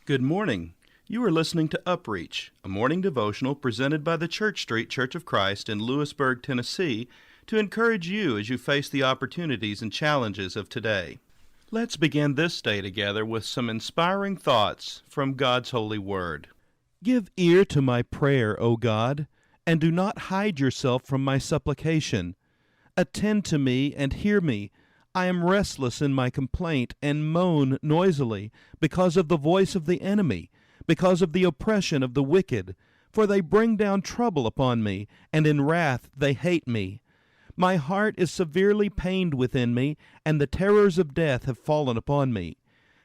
Good morning. You are listening to UpReach, a morning devotional presented by the Church Street Church of Christ in Lewisburg, Tennessee, to encourage you as you face the opportunities and challenges of today. Let's begin this day together with some inspiring thoughts from God's holy word. Give ear to my prayer, O God, and do not hide yourself from my supplication. Attend to me and hear me. I am restless in my complaint and moan noisily because of the voice of the enemy, because of the oppression of the wicked. For they bring down trouble upon me, and in wrath they hate me. My heart is severely pained within me, and the terrors of death have fallen upon me.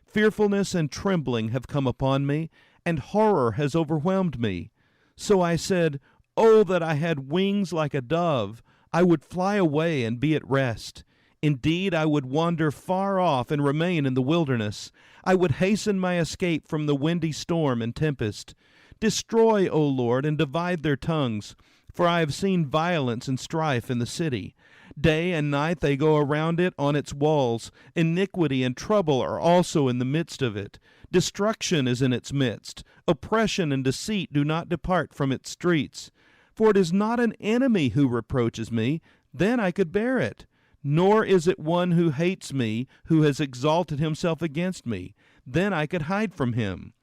Fearfulness and trembling have come upon me, and horror has overwhelmed me. So I said, Oh, that I had wings like a dove! I would fly away and be at rest. Indeed, I would wander far off and remain in the wilderness. I would hasten my escape from the windy storm and tempest. Destroy, O Lord, and divide their tongues, for I have seen violence and strife in the city. Day and night they go around it on its walls. Iniquity and trouble are also in the midst of it. Destruction is in its midst. Oppression and deceit do not depart from its streets. For it is not an enemy who reproaches me, then I could bear it. Nor is it one who hates me, who has exalted himself against me. Then I could hide from him.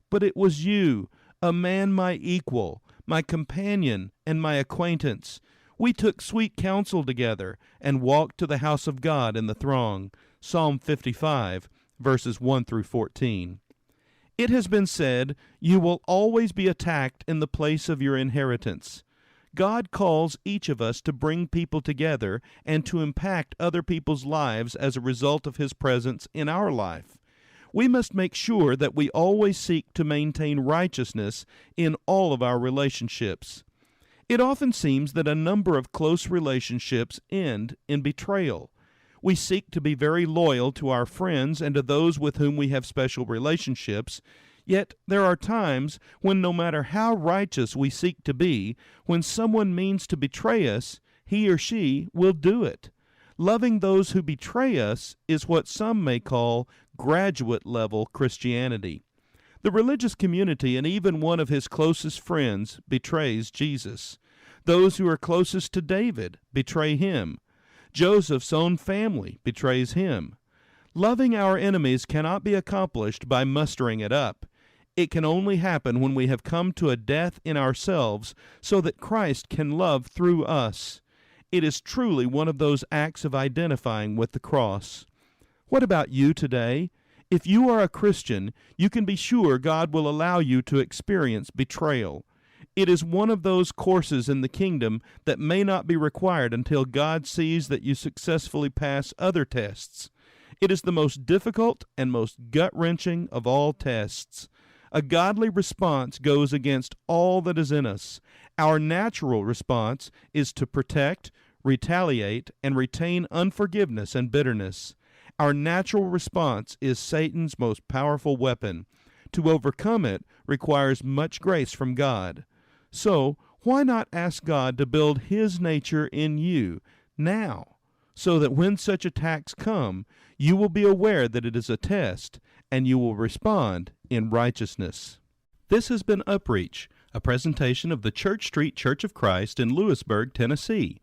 But it was you, a man my equal, my companion, and my acquaintance. We took sweet counsel together, and walked to the house of God in the throng. Psalm 55, verses 1 through 14. It has been said, you will always be attacked in the place of your inheritance. God calls each of us to bring people together and to impact other people's lives as a result of His presence in our life. We must make sure that we always seek to maintain righteousness in all of our relationships. It often seems that a number of close relationships end in betrayal. We seek to be very loyal to our friends and to those with whom we have special relationships. Yet there are times when no matter how righteous we seek to be, when someone means to betray us, he or she will do it. Loving those who betray us is what some may call graduate-level Christianity. The religious community and even one of his closest friends betrays Jesus. Those who are closest to David betray him. Joseph's own family betrays him. Loving our enemies cannot be accomplished by mustering it up. It can only happen when we have come to a death in ourselves so that Christ can love through us. It is truly one of those acts of identifying with the cross. What about you today? If you are a Christian, you can be sure God will allow you to experience betrayal. It is one of those courses in the kingdom that may not be required until God sees that you successfully pass other tests. It is the most difficult and most gut-wrenching of all tests. A godly response goes against all that is in us. Our natural response is to protect, retaliate, and retain unforgiveness and bitterness. Our natural response is Satan's most powerful weapon. To overcome it requires much grace from God. So, why not ask God to build His nature in you now, so that when such attacks come, you will be aware that it is a test, and you will respond in righteousness. This has been UpReach, a presentation of the Church Street Church of Christ in Lewisburg, Tennessee.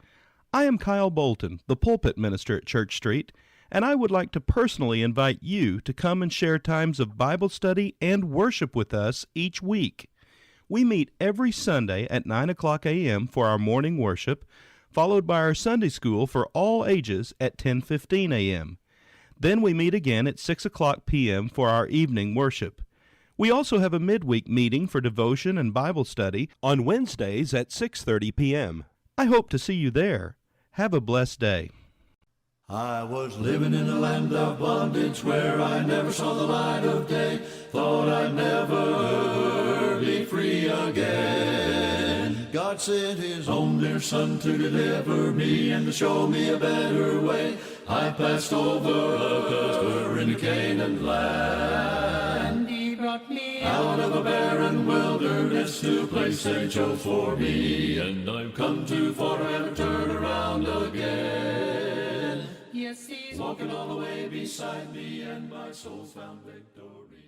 I am Kyle Bolton, the pulpit minister at Church Street, and I would like to personally invite you to come and share times of Bible study and worship with us each week. We meet every Sunday at 9 o'clock a.m. for our morning worship, followed by our Sunday school for all ages at 10:15 a.m. Then we meet again at 6 o'clock p.m. for our evening worship. We also have a midweek meeting for devotion and Bible study on Wednesdays at 6:30 p.m. I hope to see you there. Have a blessed day. I was living in a land of bondage where I never saw the light of day. Thought I'd never be free again. God sent His own dear Son to deliver me and to show me a better way. I passed over into Canaan land. He brought me out of a barren wilderness to a place that He chose for me. And I've come too far to ever turn around again. Yes, He's walking all the way beside me, and my soul's found victory.